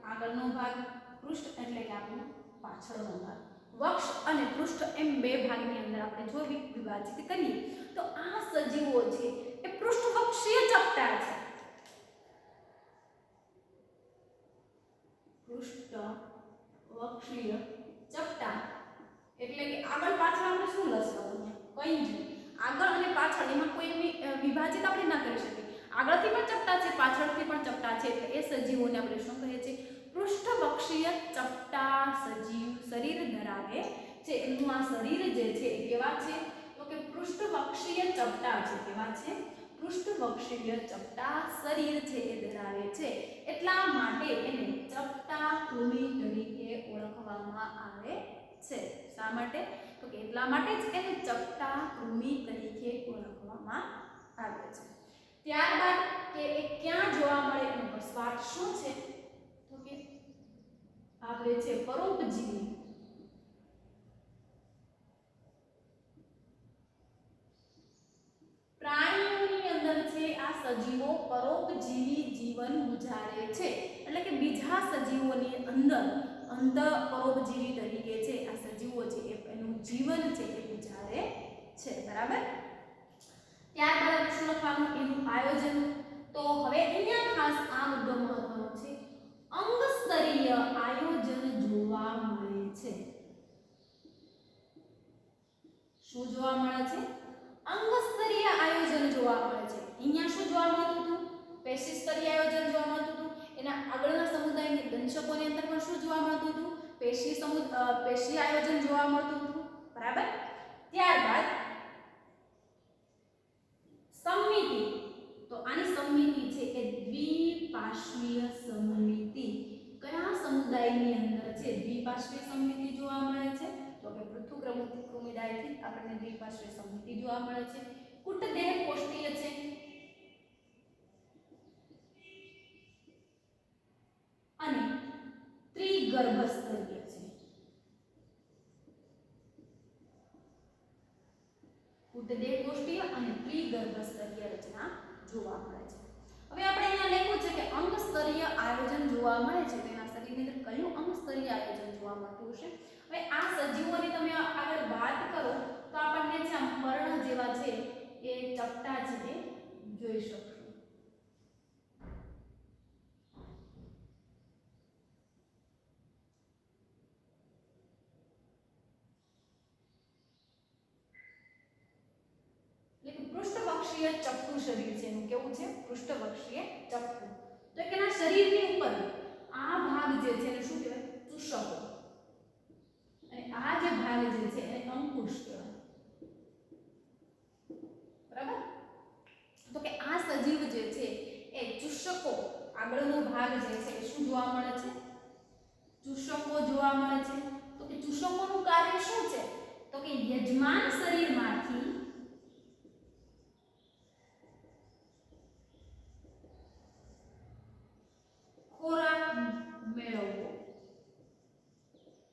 આગળનો ભાગ. પૃષ્ઠ એટલે કે આપણો પાછળનો ભાગ. વક્ષ અને પૃષ્ઠ એમ બે ભાગની અંદર આપણે જો વિભાજિત કરીએ તો આ સજીવો છે એ પૃષ્ઠવક્ષીય ચપટા છે. પૃષ્ઠવક્ષીય ચપટા એટલે કે આગળ પાછળ આપણે શું લસવાનું? કંઈ જ નહીં. આગળ અને પાછળ એમાં કોઈ વિભાજિત આપણે ના કરી શકીએ. આગળથી પણ ચપટા છે, પાછળથી પણ ચપટા છે, એટલે એ સજીવોને આપણે શું કહીએ છીએ? પૃષ્ઠવક્ષીય ચપટા સજીવ શરીર ધરાવે છે. એનું આ શરીર જે છે કેવા છે? તો કે પૃષ્ઠવક્ષીય ચપટા છે. કેવા છે? પૃષ્ઠવક્ષીય ચપટા શરીર છે એ ધરાવે છે. એટલા માટે એને ચપટાકૃમિ તરીકે ઓળખવામાં આવે છે. શા માટે? તો કે એટલા માટે જ એને ચપટાકૃમિ તરીકે ઓળખવામાં આવે છે. ત્યારબાદ કે એ ક્યાં જોવા મળે? એનો વસવાટ શું છે? તો કે આપણે છે પરોપજીવી. પ્રાણીઓની અંદર છે આ સજીવો પરોપજીવી જીવન ગુજારે છે. એટલે કે બીજા સજીવોની અંદર પરોપજીવી તરીકે છે આ સજીવો છે એનું જીવન છે એ ગુજારે છે, બરાબર. ત્યારબાદ શું લખવાનું? એનું આયોજન. તો હવે અહીંયા ખાસ આ મુદ્દો મહત્વનો છે. શું જોવા મળે છે? અંગસ્તરીય આયોજન જોવા મળે છે. અહીંયા શું જોવા મળતું હતું? પેશી સ્તરીય આયોજન જોવા મળતું હતું. એના આગળના સમુદાયની દંશકોની અંદર પણ શું જોવા મળતું હતું? પેશી આયોજન જોવા મળતું હતું. બરાબર. ત્યારબાદ સમિતિ, તો આની સમિતિ છે એ દ્વિપાર્શ્વીય સમિતિ. કયા સમુદાયની અંદર છે દ્વિપાર્શ્વીય સમિતિ જોવા મળે છે? તો કે પૃથુકૃમિદાયથી આપણને દ્વિપાર્શ્વીય સમિતિ જોવા મળે છે. કુટદેહ કોષ્ટીય છે. અને ત્રિગર્ભસ્તરીય છે. કુટદેહ કોષ્ટીય અને ત્રિગર્ભસ્તરીય રચના જોવા મળે છે. હવે આપણે અહીંયા લખ્યું છે કે અંગસ્તરીય આયોજન જોવા મળે છે. તેના શરીરની અંદર કયું અંગસ્તરીય આયોજન જોવા મળતું હશે? હવે આ સજીવોની તમે આગળ વાત કરો તો આપણને છે આમ પર્ણ જેવા છે એ ચપટા છે એ જોઈ શકશો. પૃષ્ઠવક્ષીય ચપટું શરીર છે. એનું કેવું છે? પૃષ્ઠવક્ષીય ચપટું. તો કે એના શરીરની ઉપર આ ભાગ જે છે એને શું કહેવાય? ચૂષકો. અને આ જે ભાગ જે છે એને અંકુશ કહેવાય. બરાબર. તો કે આ સજીવ જે છે એ ચૂષકો, આગળનો ભાગ જે છે એ શું જોવા મળે છે? ચૂષકો જોવા મળે છે. તો કે ચૂષકોનું કાર્ય શું છે? તો કે યજમાન શરીરમાંથી ખોરાક મેળવવો.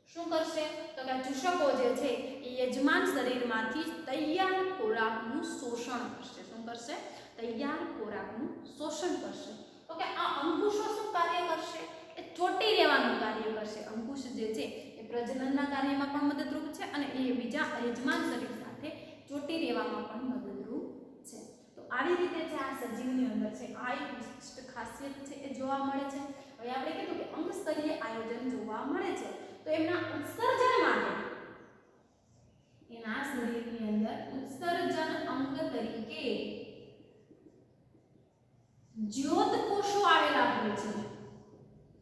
શું કરશે? તો કે ચૂષકો જે છે એ યજમાન શરીરમાંથી તૈયાર ખોરાકનું શોષણ કરશે. શું કરશે? તૈયાર ખોરાકનું શોષણ કરશે. તો કે આ અંકુશો શું કાર્ય કરશે? એ ચોટી રહેવાનું કાર્ય કરશે. અંકુશ જે છે એ પ્રજનનના કાર્યમાં પણ મદદરૂપ છે અને એ બીજા યજમાન શરીર સાથે ચોટી રહેવામાં પણ મદદરૂપ છે. તો આવી રીતે છે આ સજીવની અંદર છે આ એક વિશિષ્ટ ખાસિયત છે એ જોવા મળે છે. હવે આપણે કીધું કે અંગસ્તરીય આયોજન જોવા મળે છે. તો એમના ઉત્સર્જન માટે એના શરીરની અંદર ઉત્સર્જન અંગ તરીકે જ્યોત કોષો આવેલા હોય છે.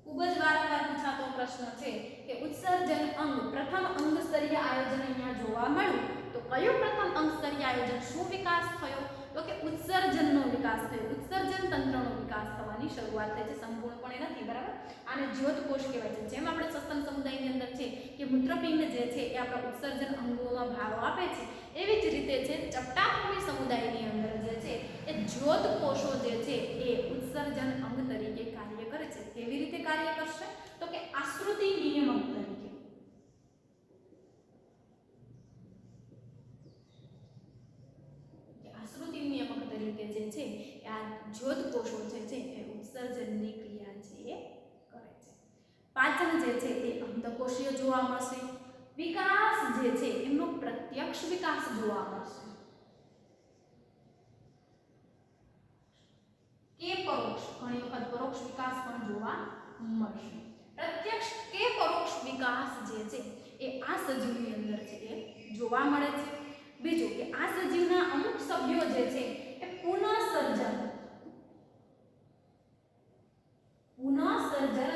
ખૂબ જ વારંવાર પૂછાતો પ્રશ્ન છે કે ઉત્સર્જન અંગ, પ્રથમ અંગ સ્તરીય આયોજન અહીંયા જોવા મળ્યું. તો કયું પ્રથમ અંગ સ્તરીય આયોજન? શું વિકાસ થયો? તો કે ઉત્સર્જનનો વિકાસ થયો. ઉત્સર્જન તંત્રનો વિકાસ થવાની શરૂઆત થઈ છે. સંપૂર્ણપણે નથી. બરાબર. આને જ્યોત કોષ કહેવાય છે. જેમ આપણે સસ્તન સમુદાયની અંદર છે કે મૂત્રપિંડ જે છે એ આપણા ઉત્સર્જન અંગોમાં ભાગ આપે છે, એવી જ રીતે છે ચપટાકૃમિ સમુદાયની અંદર જે છે એ જ્યોત કોષો જે છે એ ઉત્સર્જન અંગ તરીકે કાર્ય કરે છે. કેવી રીતે કાર્ય કરશે? તો કે આશ્રુતિ નિયમક તરીકે. આશ્રુતિ નિયમક તરીકે જે છે આ જ્યોત કોષો જે છે એ ઉત્સર્જનની ક્રિયા છે એ કરે છે. પાચન જે છે એ અંતકોષીય જોવા મળશે. વિકાસ જે છે એમનો પ્રત્યક્ષ વિકાસ જોવા મળશે કે પરોક્ષ, ઘણી વખત પરોક્ષ વિકાસ પણ જોવા મળશે. પ્રત્યક્ષ કે પરોક્ષ વિકાસ જે છે એ આ સજીવની અંદર છે એ જોવા મળે છે. બીજું કે આ સજીવના અમુક સભ્યો જે છે એ પુનઃસર્જન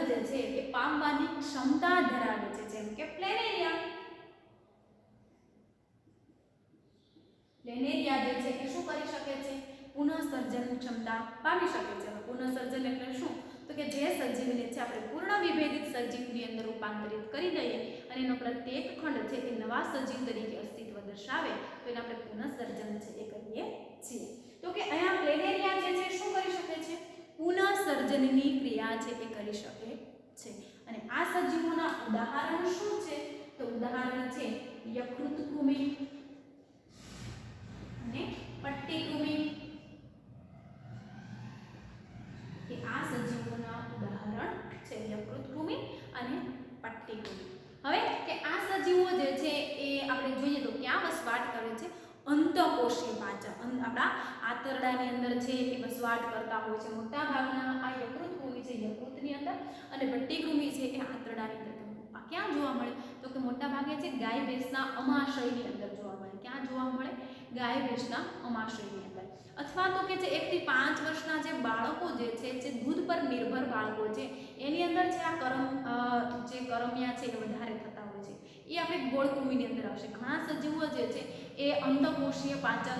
જે છે એ પામવાની ક્ષમતા ધરાવે છે. જેમ કે પ્લેનેરિયા જે છે એ શું કરી શકે છે? પુનઃસર્જન ક્ષમતા પામી શકે છે. પુનઃસર્જન એટલે શું? તો કે જે સજીવને છે આપણે પૂર્ણ વિભેદિત સજીવની અંદર રૂપાંતરિત કરી દઈએ અને એનો પ્રત્યેક ખંડ છે એ નવા સજીવ તરીકે અસ્તિત્વ દર્શાવે તો એને આપણે પુનઃસર્જન છે એ કહીએ છીએ. તો કે અહીંયા પ્લેનેરિયા જે છે શું કરી શકે છે? પુનઃસર્જનની ક્રિયા છે એ કરી શકે છે. અને આ સજીવોના ઉદાહરણ શું છે? તો ઉદાહરણ છે યકૃત કૃમિ અને પટ્ટીકૃમિ. કે આ સજીવોના ઉદાહરણ છે યકૃત કૃમિ અને પટ્ટીકૃમિ. હવે કે આ સજીવો જે છે એ આપણે જોઈએ તો ક્યાં વસવાટ કરે છે? અંતકોષીય પાચન, આપણા આંતરડાની અંદર છે એ વસવાટ કરતા હોય છે. મોટા ભાગના આ યકૃત કૃમિ છે યકૃતની અંદર અને પટ્ટીકૃમિ છે એ આંતરડાની અંદર આ ક્યાં જોવા મળે? તો કે મોટા ભાગે છે ગાય ભેંસના અમાશયની અંદર જોવા મળે. ક્યાં જોવા મળે? ગાય ભેંસના અમાશયની અંદર. અથવા તો કે જે 1 થી 5 વર્ષના જે બાળકો જે છે, જે દૂધ પર નિર્ભર બાળકો છે, એની અંદર છે આ જે કરમિયા છે એ વધારે થતા હોય છે. એ આપણે ગોળકૃમિની અંદર આવશે. ઘણા સજીવો જે છે એ અંતકોષીય પાચન,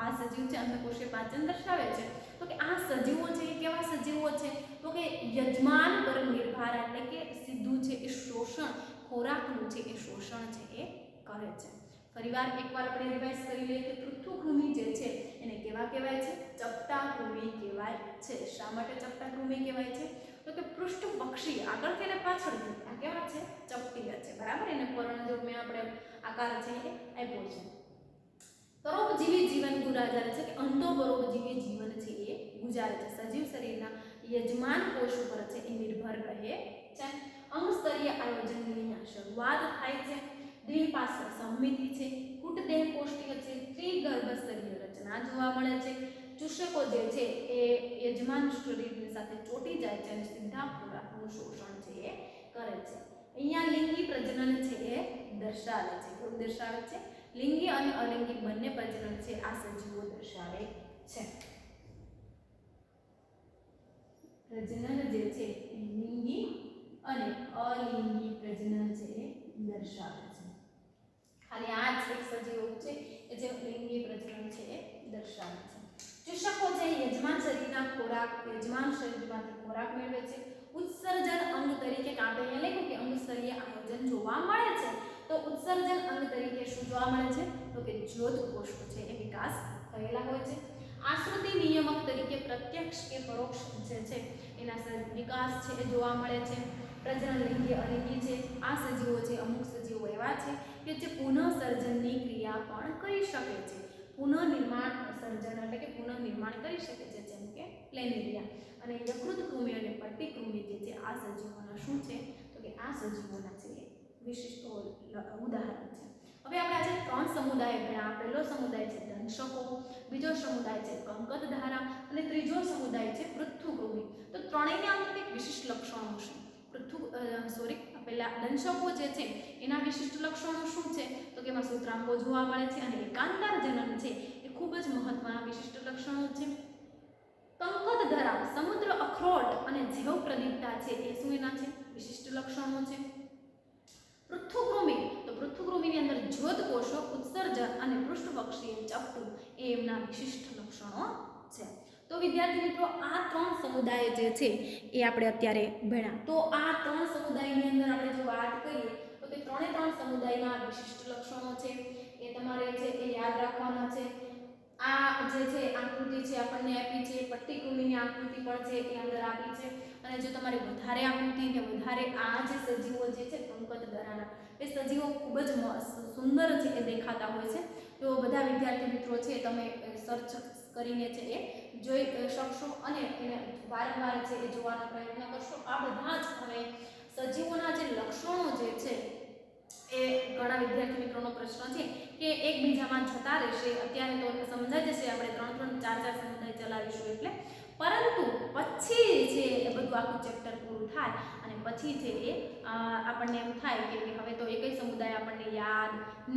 આ સજીવ છે અંતકોષીય પાચન દર્શાવે છે. તો કે આ સજીવો છે એ કેવા સજીવો છે? તો કે યજમાન પર નિર્ભર, એટલે કે સીધું છે એ શોષણ, ખોરાકનું છે એ શોષણ છે એ કરે છે. ફરીવાર એકવાર આપણે રિવાઇઝ કરી લઈએ કે પૃથુકૃમિ જે છે એને કેવા કહેવાય છે? ચપટાકૃમિ કહેવાય છે. શા માટે ચપટાકૃમિ કહેવાય છે? તો કે પૃષ્ઠપક્ષી, આગળથી અને પાછળથી આ કેવા છે? ચપટીયા છે. બરાબર, એને પર્ણજો મેં આપણે આકાર છે એ આપ્યો છે. પરોપજીવી જીવન ગુજારે છે, કે અંતો પરોપજીવી જીવન છે એ ગુજારે છે. સજીવ શરીરના યજમાન કોષ ઉપર છે એ નિર્ભર રહે છે. અંગસ્તરીય આયોજનની શરૂઆત થાય છે. દ્વિપાર્શ્વ સમમિતિ છે, કૂટદેહ કોષ્ઠીય છે, ત્રિગર્ભસ્તરીય રચના જોવા મળે છે. ચૂષકો જે છે એ યજમાન શરીરની સાથે ચોટી જાય છે અને સીધા ખોરાકનું શોષણ છે એ કરે છે. અહીંયા લિંગી પ્રજનન છે એ દર્શાવે છે. કેવું દર્શાવે છે? લિંગી અને અલિંગી બંને પ્રજનન છે આ સજીવો દર્શાવે છે. પ્રજનન જે છે એ લિંગી અને અલિંગી પ્રજનન છે એ દર્શાવે છે. ખાલી આ જ એક સજીવો છે કે જે લિંગી પ્રજનન છે એ દર્શાવે છે. ચૂષકો છે યજમાન શરીરના ખોરાક, યજમાન શરીરમાંથી ખોરાક મેળવે છે. ઉત્સર્જન અંગ તરીકે, કાં તો અહીંયા લખ્યું કે અંગસ્તરીય આયોજન જોવા મળે છે, તો ઉત્સર્જન અંગ તરીકે શું જોવા મળે છે? તો કે જ્યોત કોષો છે એ વિકાસ થયેલા હોય છે. આશ્રુતિ નિયમક તરીકે પ્રત્યક્ષ કે પરોક્ષ જે છે એના વિકાસ છે એ જોવા મળે છે. પ્રજનન લિંગી અલિંગી છે. આ સજીવો છે, અમુક સજીવો એવા છે કે જે પુનઃસર્જનની ક્રિયા પણ કરી શકે છે. પુનઃનિર્માણ સર્જન એટલે કે પુનઃનિર્માણ કરી શકે છે, જેમ કે પ્લેનેરિયા. અને યકૃત કૃમિ અને પટ્ટીકૃમિ જે છે આ સજીવોના શું છે? તો કે આ સજીવોના છે એ વિશિષ્ટ ઉદાહરણ છે. હવે આપણે આજે 3 સમુદાય ભણ્યા. પહેલો સમુદાય છે દંશકો, બીજો સમુદાય છે કંકતધારા અને ત્રીજો સમુદાય છે પૃથુકૃમિ. તો ત્રણેયના અમુક એક વિશિષ્ટ લક્ષણો છે. પહેલા દંશકો જે છે એના વિશિષ્ટ લક્ષણો શું છે? તો કે એમાં સૂત્રાંકો જોવા મળે છે અને એકાંતર જનન છે એ ખૂબ જ મહત્વના વિશિષ્ટ લક્ષણો છે. કંકતધારા, સમુદ્ર અખરોટ અને જૈવ પ્રદીપ્તા છે એ શું એના છે? વિશિષ્ટ લક્ષણો છે. પૃથુકૃમિ, તો પૃથુકૃમિની અંદર જ્યોત કોષો, ઉત્સર્જન અને પૃષ્ઠપક્ષીય ચપટું એ એમના વિશિષ્ટ લક્ષણો છે. તો વિદ્યાર્થી મિત્રો, આ 3 સમુદાય જે છે એ આપણે અત્યારે ભણ્યા. તો આ 3 સમુદાયની અંદર આપણે જો વાત કરીએ તો કે 3 સમુદાયના વિશિષ્ટ લક્ષણો છે એ તમારે છે એ યાદ રાખવાના છે. આ જે છે આકૃતિ છે આપણને આપી છે, પટ્ટીકૃમિની આકૃતિ પણ છે એ અંદર આપી છે. અને જો તમારે વધારે આકૃતિ ને વધારે આ જે સજીવો જે છે કંકતધારાના એ સજીવો ખૂબ જ સુંદર છે એ દેખાતા હોય છે. તો બધા વિદ્યાર્થી મિત્રો છે તમે સર્ચ કરીને છે એ જોઈ શકશો અને એને વારંવાર છે એ જોવાનો પ્રયત્ન કરશો. આ બધા જ હવે સજીવોના જે લક્ષણો જે છે એ ઘણા વિદ્યાર્થી મિત્રોનો પ્રશ્ન છે કે એકબીજામાં જતા રહેશે. અત્યારે તો સમજાઈ જશે, આપણે 3 4 સમુદાય ચલાવીશું એટલે. પરંતુ પછી છે એ બધું આખું ચેપ્ટર પૂરું થાય અને પછી છે એ આપણને એમ થાય કે હવે તો એકય સમુદાય આપણને યાદ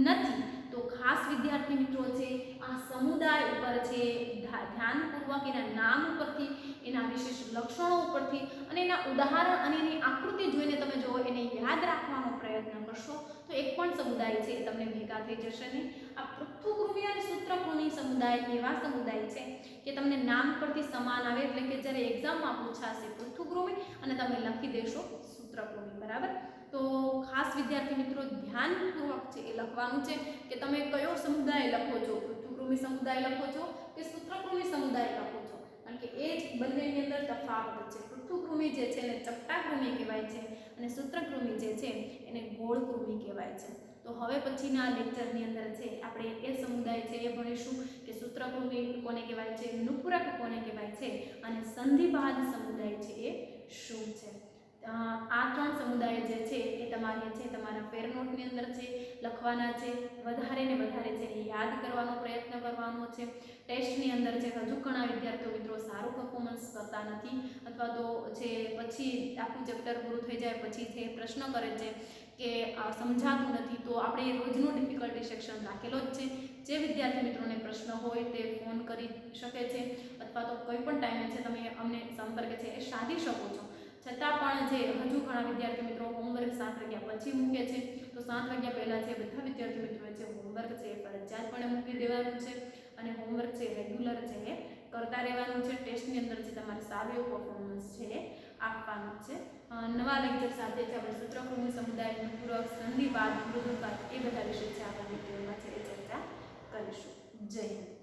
નથી. તો ખાસ વિદ્યાર્થી મિત્રો છે આ સમુદાય ઉપર છે ધ્યાનપૂર્વક એના નામ ઉપરથી, એના વિશેષ લક્ષણો ઉપરથી અને એના ઉદાહરણ અને એની આકૃતિ જોઈને તમે જો એને યાદ રાખવાનો પ્રયત્ન કરશો તો એક પણ સમુદાય છે એ તમને ભેગા થઈ જશે નહીં. આ પૃથુકૃમિ અને સૂત્રકૃમિ સમુદાય એવા સમુદાય છે કે તમને નામ પરથી સમાન આવે, એટલે કે જ્યારે એક્ઝામમાં પૂછાશે પૃથુકૃમિ અને તમે લખી દેશો સૂત્રકૃમિ. બરાબર, તો ખાસ વિદ્યાર્થી મિત્રો ધ્યાનપૂર્વક છે એ લખવાનું છે કે તમે કયો સમુદાય લખો છો, પૃથુકૃમિ સમુદાય લખો છો કે સૂત્રકૃમિ સમુદાય લખો છો, કારણ કે એ જ બંનેની અંદર તફાવત છે. પૃથુકૃમિ જે છે એને ચપટાકૃમિ કહેવાય છે અને સૂત્રકૃમિ જે છે એને ગોળકૃમિ કહેવાય છે. તો હવે પછીના લેક્ચરની અંદર છે આપણે એ સમુદાય છે એ ભણીશું કે સૂત્રકૃમિ કોને કહેવાય છે, નુપુરક કોને કહેવાય છે અને સંધિબાદ સમુદાય છે એ શું છે. આ 3 સમુદાય જે છે એ તમારે છે તમારા ફેર નોટની અંદર છે લખવાના છે, વધારે ને વધારે છે એ યાદ કરવાનો પ્રયત્ન કરવાનો છે. ટેસ્ટની અંદર છે હજુ ઘણા વિદ્યાર્થીઓ મિત્રો સારું પરફોર્મન્સ કરતા નથી અથવા તો છે પછી આખું ચેપ્ટર પૂરું થઈ જાય પછી છે પ્રશ્ન કરે છે કે સમજાતું નથી, તો આપણે રોજનું ડિફિકલ્ટી સેક્શન રાખેલો જ છે. જે વિદ્યાર્થી મિત્રોને પ્રશ્ન હોય તે ફોન કરી શકે છે અથવા તો કોઈ પણ ટાઈમે છે તમે અમને સંપર્ક છે એ સાધી શકો છો. છતાં પણ જે હજુ ઘણા વિદ્યાર્થી મિત્રો હોમવર્ક 7 વાગ્યા પછી મૂકે છે, તો 7 વાગ્યા પહેલાં છે બધા વિદ્યાર્થી મિત્રોએ છે હોમવર્ક છે ફરજિયાતપણે મૂકી દેવાનું છે અને હોમવર્ક છે રેગ્યુલર છે એ કરતા રહેવાનું છે. ટેસ્ટની અંદર છે તમારે સારું એવું પરફોર્મન્સ છે એ આપવાનું છે. નવા લેક્ચર સાથે છે આપણે સૂત્રકૃમિ સમુદાય, પૂરક, સંધિપાદ, મૃદુપાદ એ બધા વિશે છે આપણે ડિટેલમાં છે એ ચર્ચા કરીશું. જય હિન્દ.